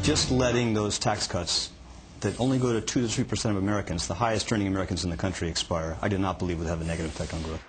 just letting those tax cuts that only go to 2 to 3% of Americans, the highest earning Americans in the country, expire, I do not believe would have a negative effect on growth.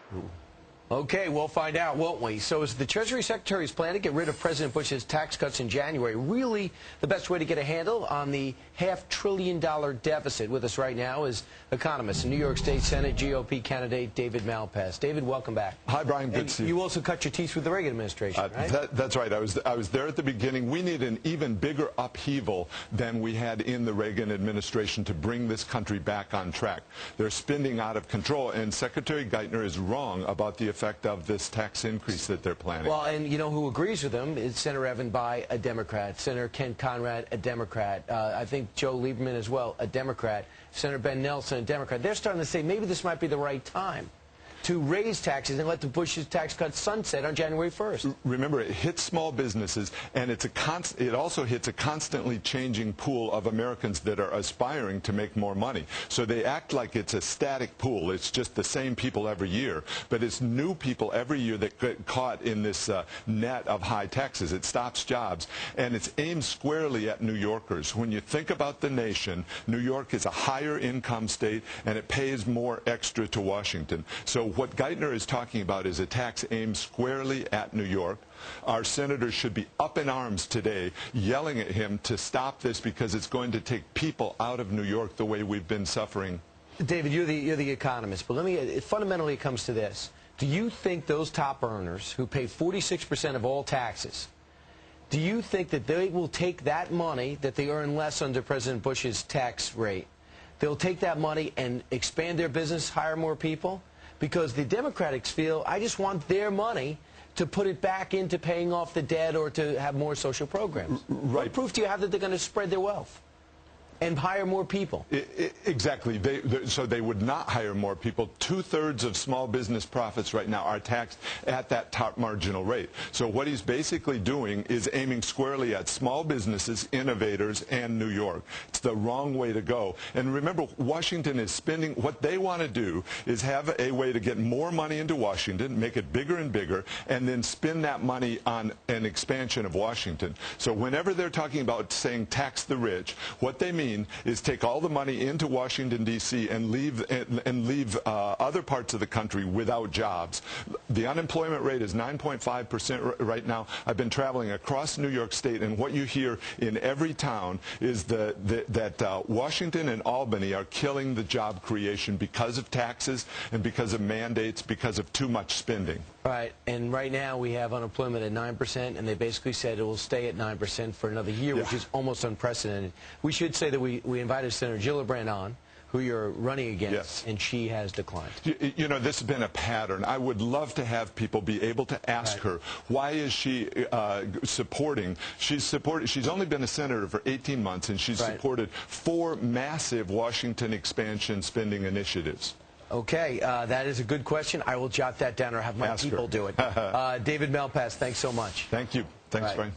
Okay, we'll find out, won't we? So is the Treasury Secretary's plan to get rid of President Bush's tax cuts in January really the best way to get a handle on the $500 billion deficit? With us right now is economist and New York State Senate GOP candidate David Malpass. David, welcome back. Hi, Brian. Good and to see you. You also cut your teeth with the Reagan administration, right? That's right. I was there at the beginning. We need an even bigger upheaval than we had in the Reagan administration to bring this country back on track. They're spending out of control, and Secretary Geithner is wrong about the effect of this tax increase that they're planning. Well, and you know who agrees with them is Senator Evan Bayh, a Democrat, Senator Ken Conrad, a Democrat, I think Joe Lieberman as well, a Democrat, Senator Ben Nelson, a Democrat. They're starting to say maybe this might be the right time to raise taxes and let the Bush's tax cuts sunset on January 1st. Remember, it hits small businesses, and it also hits a constantly changing pool of Americans that are aspiring to make more money. So they act like it's a static pool. It's just the same people every year, but it's new people every year that get caught in this net of high taxes. It stops jobs, and it's aimed squarely at New Yorkers. When you think about the nation, New York is a higher income state, and it pays more extra to Washington. So what Geithner is talking about is a tax aimed squarely at New York. Our senators should be up in arms today yelling at him to stop this because it's going to take people out of New York the way we've been suffering. David, you're the economist, but fundamentally it comes to this. Do you think those top earners who pay 46% of all taxes, do you think that they will take that money that they earn less under President Bush's tax rate, they'll take that money and expand their business, hire more people? Because the Democrats feel, I just want their money to put it back into paying off the debt or to have more social programs. Right. What proof do you have that they're going to spread their wealth and hire more people? Exactly. So they would not hire more people. 2/3 of small business profits right now are taxed at that top marginal rate. So what he's basically doing is aiming squarely at small businesses, innovators, and New York. It's the wrong way to go. And remember, Washington is spending, what they want to do is have a way to get more money into Washington, make it bigger and bigger, and then spend that money on an expansion of Washington. So whenever they're talking about saying tax the rich, what they mean is take all the money into Washington, D.C. and leave other parts of the country without jobs. The unemployment rate is 9.5% right now. I've been traveling across New York State, and what you hear in every town is that Washington and Albany are killing the job creation because of taxes and because of mandates, because of too much spending. Right, and right now we have unemployment at 9%, and they basically said it will stay at 9% for another year, which is almost unprecedented. We should say that we invited Senator Gillibrand on, who you're running against, and she has declined. You know, this has been a pattern. I would love to have people be able to ask her, why is she supporting? She's only been a senator for 18 months, and she's supported 4 massive Washington expansion spending initiatives. Okay, that is a good question. I will jot that down or have my people do it. David Malpass, thanks so much. Thank you. Thanks, Brian.